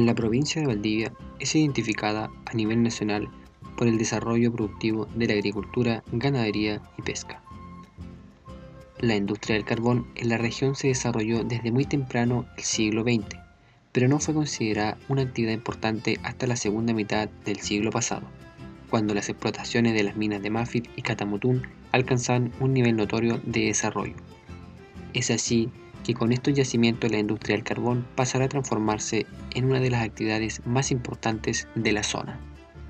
La provincia de Valdivia es identificada a nivel nacional por el desarrollo productivo de la agricultura, ganadería y pesca. La industria del carbón en la región se desarrolló desde muy temprano el siglo XX, pero no fue considerada una actividad importante hasta la segunda mitad del siglo pasado, cuando las explotaciones de las minas de Mafil y Catamutún alcanzaban un nivel notorio de desarrollo. Es así que con estos yacimientos la industria del carbón pasará a transformarse en una de las actividades más importantes de la zona,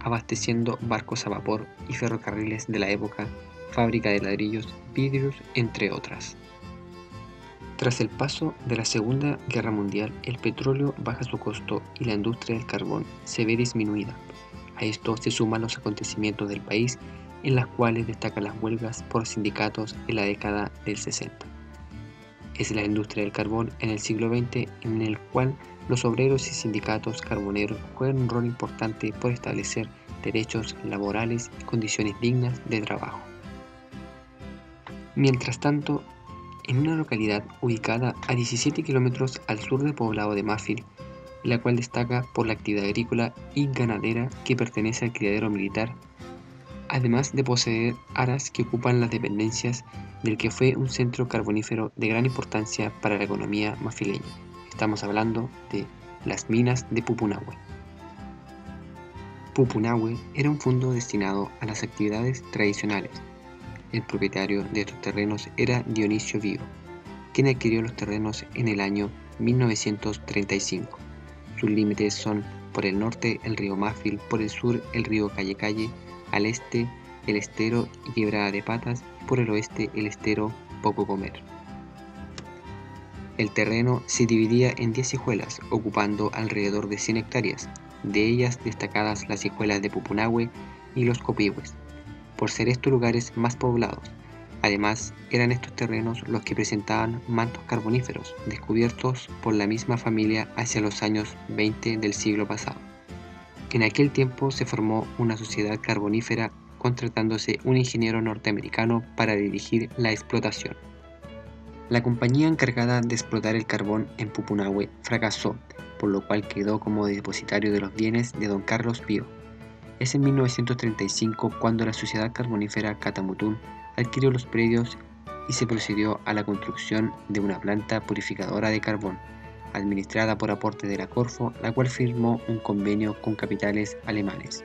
abasteciendo barcos a vapor y ferrocarriles de la época, fábrica de ladrillos, vidrios, entre otras. Tras el paso de la Segunda Guerra Mundial, el petróleo baja su costo y la industria del carbón se ve disminuida. A esto se suman los acontecimientos del país, en las cuales destacan las huelgas por sindicatos en la década del 60. Es la industria del carbón en el siglo XX en el cual los obreros y sindicatos carboneros juegan un rol importante por establecer derechos laborales y condiciones dignas de trabajo. Mientras tanto, en una localidad ubicada a 17 kilómetros al sur del poblado de Mafil, la cual destaca por la actividad agrícola y ganadera que pertenece al criadero militar, además de poseer aras que ocupan las dependencias del que fue un centro carbonífero de gran importancia para la economía mafileña. Estamos hablando de las minas de Pupunahue. Pupunahue era un fondo destinado a las actividades tradicionales. El propietario de estos terrenos era Dionisio Vigo, quien adquirió los terrenos en el año 1935. Sus límites son por el norte el río Mafil, por el sur el río Calle Calle, al este el estero y Quebrada de Patas, y por el oeste el estero Poco Comer. El terreno se dividía en 10 hijuelas, ocupando alrededor de 100 hectáreas, de ellas destacadas las hijuelas de Pupunahue y los Copihue, por ser estos lugares más poblados. Además, eran estos terrenos los que presentaban mantos carboníferos, descubiertos por la misma familia hacia los años 20 del siglo pasado. En aquel tiempo se formó una sociedad carbonífera contratándose un ingeniero norteamericano para dirigir la explotación. La compañía encargada de explotar el carbón en Pupunahue fracasó, por lo cual quedó como depositario de los bienes de don Carlos Vigo. Es en 1935 cuando la sociedad carbonífera Catamutún adquirió los predios y se procedió a la construcción de una planta purificadora de carbón, administrada por aporte de la Corfo, la cual firmó un convenio con capitales alemanes.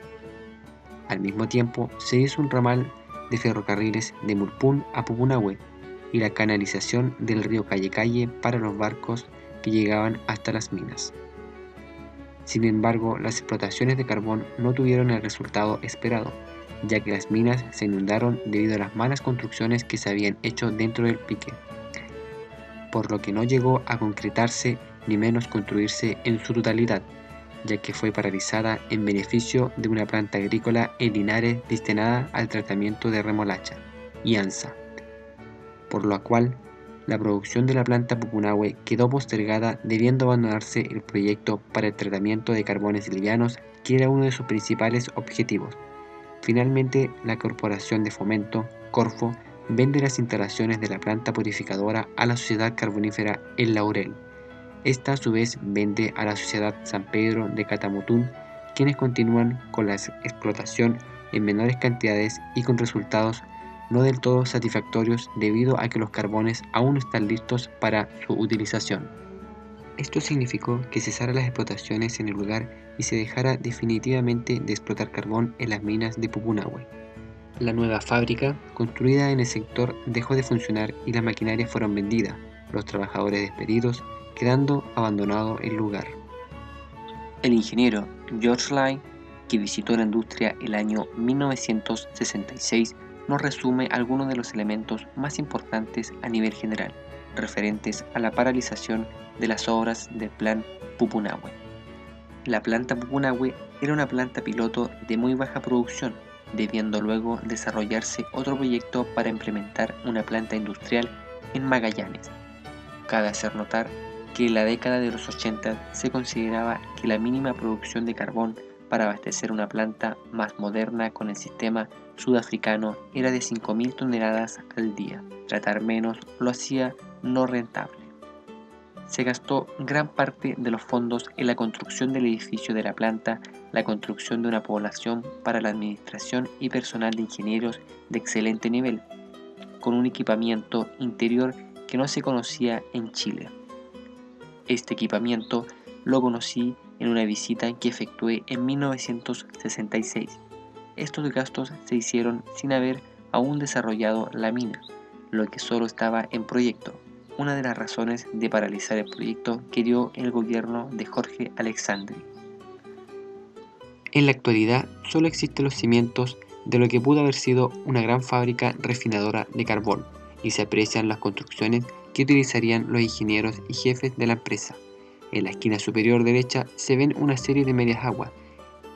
Al mismo tiempo, se hizo un ramal de ferrocarriles de Murpún a Pupunahue y la canalización del río Calle Calle para los barcos que llegaban hasta las minas. Sin embargo, las explotaciones de carbón no tuvieron el resultado esperado, ya que las minas se inundaron debido a las malas construcciones que se habían hecho dentro del pique, por lo que no llegó a concretarse ni menos construirse en su totalidad, ya que fue paralizada en beneficio de una planta agrícola en Linares destinada al tratamiento de remolacha y anza, por lo cual la producción de la planta Pupunahue quedó postergada, debiendo abandonarse el proyecto para el tratamiento de carbones livianos, que era uno de sus principales objetivos. Finalmente, la Corporación de Fomento, Corfo, vende las instalaciones de la planta purificadora a la Sociedad Carbonífera El Laurel. Esta a su vez vende a la Sociedad San Pedro de Catamutún, quienes continúan con la explotación en menores cantidades y con resultados no del todo satisfactorios debido a que los carbones aún no están listos para su utilización. Esto significó que cesaran las explotaciones en el lugar y se dejara definitivamente de explotar carbón en las minas de Pupunahue. La nueva fábrica, construida en el sector, dejó de funcionar y las maquinarias fueron vendidas, los trabajadores despedidos, quedando abandonado el lugar. El ingeniero George Lai, que visitó la industria el año 1966, nos resume algunos de los elementos más importantes a nivel general, referentes a la paralización de las obras del plan Pupunahue. La planta Pupunahue era una planta piloto de muy baja producción, debiendo luego desarrollarse otro proyecto para implementar una planta industrial en Magallanes. Cabe hacer notar que en la década de los 80 se consideraba que la mínima producción de carbón para abastecer una planta más moderna con el sistema sudafricano era de 5.000 toneladas al día. Tratar menos lo hacía no rentable. se gastó gran parte de los fondos en la construcción del edificio de la planta, la construcción de una población para la administración y personal de ingenieros de excelente nivel, con un equipamiento interior que no se conocía en Chile. Este equipamiento lo conocí en una visita que efectué en 1966. Estos gastos se hicieron sin haber aún desarrollado la mina, lo que solo estaba en proyecto, una de las razones de paralizar el proyecto que dio el gobierno de Jorge Alexandri. En la actualidad solo existen los cimientos de lo que pudo haber sido una gran fábrica refinadora de carbón y se aprecian las construcciones que utilizarían los ingenieros y jefes de la empresa. En la esquina superior derecha se ven una serie de medias aguas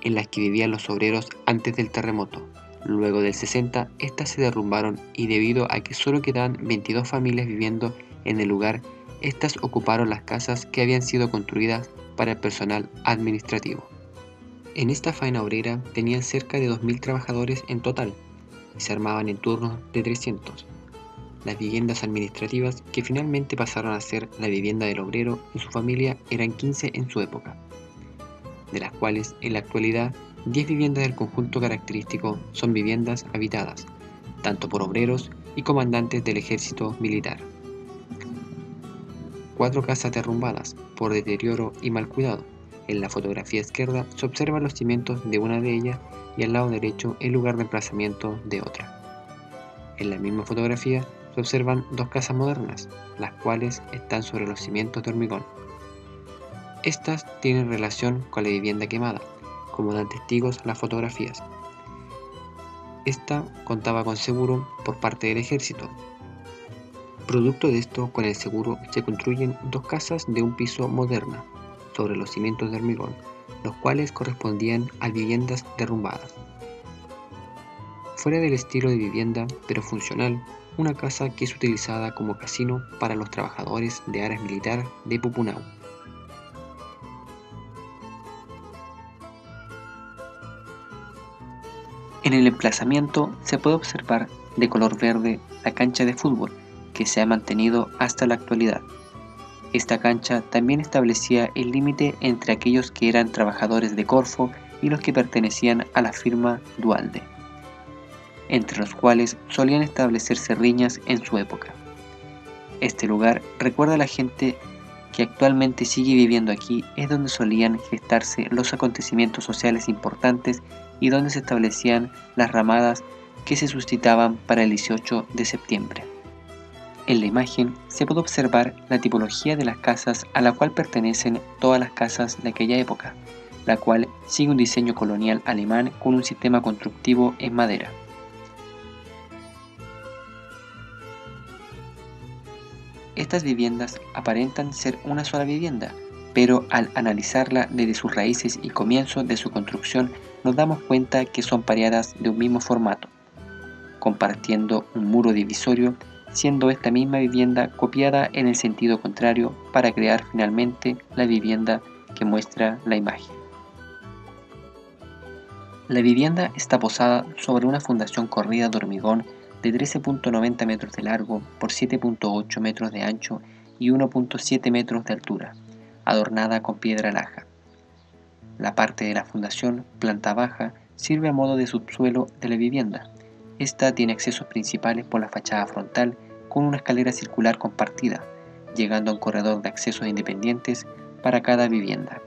en las que vivían los obreros antes del terremoto. Luego del 60, estas se derrumbaron y debido a que solo quedaban 22 familias viviendo en el lugar, estas ocuparon las casas que habían sido construidas para el personal administrativo. En esta faena obrera tenían cerca de 2.000 trabajadores en total y se armaban en turnos de 300. Las viviendas administrativas, que finalmente pasaron a ser la vivienda del obrero y su familia, eran 15 en su época, de las cuales en la actualidad 10 viviendas del conjunto característico son viviendas habitadas, tanto por obreros y comandantes del ejército militar. 4 casas derrumbadas por deterioro y mal cuidado. En la fotografía izquierda se observan los cimientos de una de ellas y al lado derecho el lugar de emplazamiento de otra. En la misma fotografía se observan 2 casas modernas, las cuales están sobre los cimientos de hormigón. Estas tienen relación con la vivienda quemada, como dan testigos las fotografías. Esta contaba con seguro por parte del ejército. Producto de esto, con el seguro se construyen 2 casas de un piso moderna, sobre los cimientos de hormigón, los cuales correspondían a viviendas derrumbadas. Fuera del estilo de vivienda, pero funcional, una casa que es utilizada como casino para los trabajadores de áreas militar de Pupunahue. En el emplazamiento se puede observar de color verde la cancha de fútbol, que se ha mantenido hasta la actualidad. Esta cancha también establecía el límite entre aquellos que eran trabajadores de Corfo y los que pertenecían a la firma Duhalde, entre los cuales solían establecerse riñas en su época. Este lugar, recuerda a la gente que actualmente sigue viviendo aquí, es donde solían gestarse los acontecimientos sociales importantes y donde se establecían las ramadas que se suscitaban para el 18 de septiembre. En la imagen se puede observar la tipología de las casas a la cual pertenecen todas las casas de aquella época, la cual sigue un diseño colonial alemán con un sistema constructivo en madera. Estas viviendas aparentan ser una sola vivienda, pero al analizarla desde sus raíces y comienzos de su construcción nos damos cuenta que son pareadas de un mismo formato, compartiendo un muro divisorio, siendo esta misma vivienda copiada en el sentido contrario para crear finalmente la vivienda que muestra la imagen. La vivienda está posada sobre una fundación corrida de hormigón de 13.90 metros de largo por 7.8 metros de ancho y 1.7 metros de altura, adornada con piedra laja. La parte de la fundación, planta baja, sirve a modo de subsuelo de la vivienda. Esta tiene accesos principales por la fachada frontal con una escalera circular compartida, llegando a un corredor de accesos independientes para cada vivienda.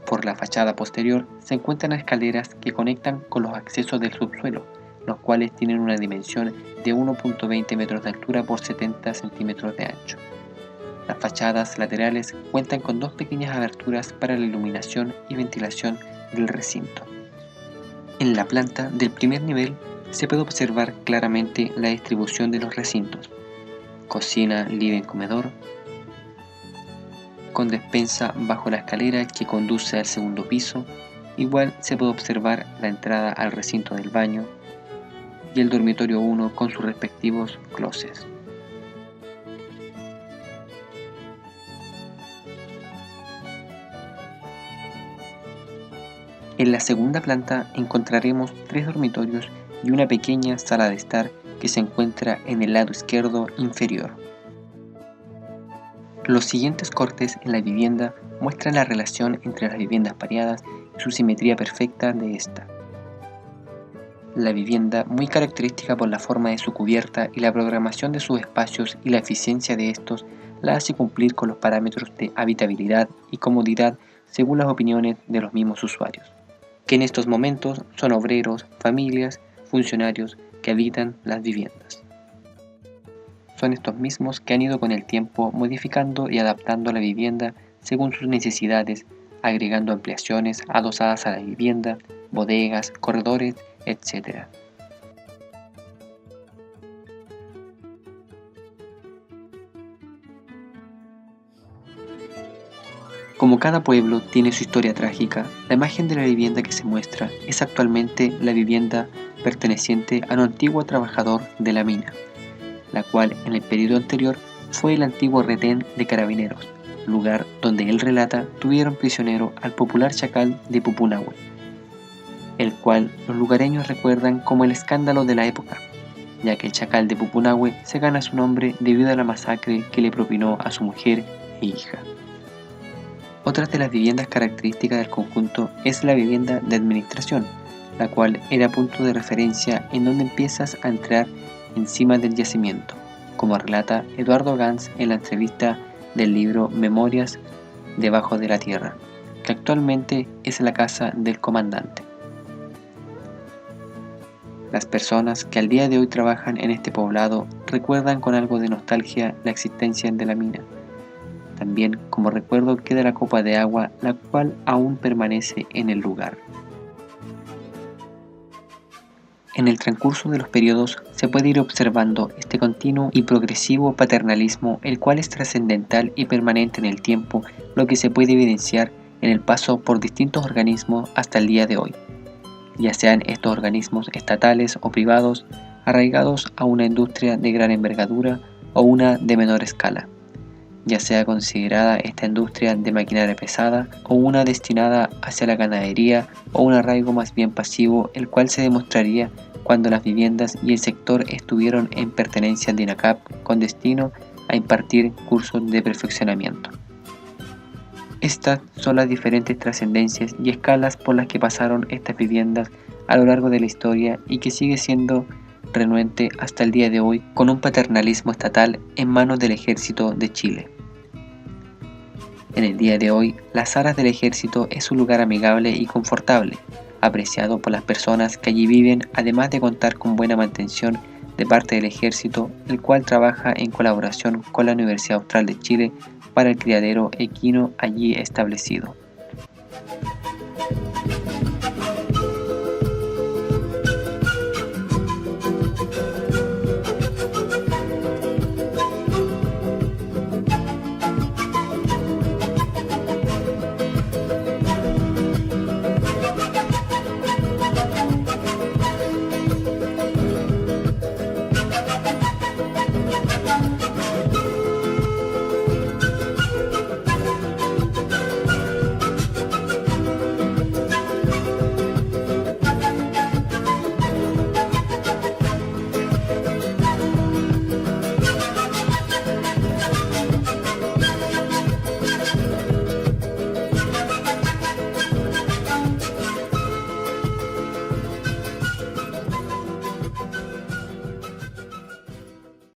Por la fachada posterior se encuentran escaleras que conectan con los accesos del subsuelo, los cuales tienen una dimensión de 1.20 metros de altura por 70 centímetros de ancho. Las fachadas laterales cuentan con 2 pequeñas aberturas para la iluminación y ventilación del recinto. En la planta del primer nivel se puede observar claramente la distribución de los recintos: cocina, living, comedor, con despensa bajo la escalera que conduce al segundo piso. Igual se puede observar la entrada al recinto del baño y el dormitorio 1 con sus respectivos closets. En la segunda planta encontraremos 3 dormitorios y una pequeña sala de estar que se encuentra en el lado izquierdo inferior. Los siguientes cortes en la vivienda muestran la relación entre las viviendas pareadas y su simetría perfecta de esta. La vivienda, muy característica por la forma de su cubierta y la programación de sus espacios y la eficiencia de estos, la hace cumplir con los parámetros de habitabilidad y comodidad según las opiniones de los mismos usuarios, que en estos momentos son obreros, familias, funcionarios que habitan las viviendas. Son estos mismos que han ido con el tiempo modificando y adaptando la vivienda según sus necesidades, agregando ampliaciones adosadas a la vivienda, bodegas, corredores, etc. Como cada pueblo tiene su historia trágica, la imagen de la vivienda que se muestra es actualmente la vivienda perteneciente a un antiguo trabajador de la mina, la cual en el periodo anterior fue el antiguo retén de Carabineros, lugar donde él relata tuvieron prisionero al popular chacal de Pupunahue, el cual los lugareños recuerdan como el escándalo de la época, ya que el chacal de Pupunahue se gana su nombre debido a la masacre que le propinó a su mujer e hija. Otra de las viviendas características del conjunto es la vivienda de administración, la cual era punto de referencia en donde empiezas a entrar encima del yacimiento, como relata Eduardo Gans en la entrevista del libro Memorias debajo de la tierra, que actualmente es la casa del comandante. Las personas que al día de hoy trabajan en este poblado recuerdan con algo de nostalgia la existencia de la mina. También como recuerdo queda la copa de agua, la cual aún permanece en el lugar. En el transcurso de los periodos se puede ir observando este continuo y progresivo paternalismo, el cual es trascendental y permanente en el tiempo, lo que se puede evidenciar en el paso por distintos organismos hasta el día de hoy, ya sean estos organismos estatales o privados, arraigados a una industria de gran envergadura o una de menor escala, ya sea considerada esta industria de maquinaria pesada o una destinada hacia la ganadería o un arraigo más bien pasivo, el cual se demostraría cuando las viviendas y el sector estuvieron en pertenencia de INACAP con destino a impartir cursos de perfeccionamiento. Estas son las diferentes trascendencias y escalas por las que pasaron estas viviendas a lo largo de la historia y que sigue siendo renuente hasta el día de hoy con un paternalismo estatal en manos del Ejército de Chile. En el día de hoy, las aras del Ejército es un lugar amigable y confortable, apreciado por las personas que allí viven, además de contar con buena mantención de parte del Ejército, el cual trabaja en colaboración con la Universidad Austral de Chile para el criadero equino allí establecido.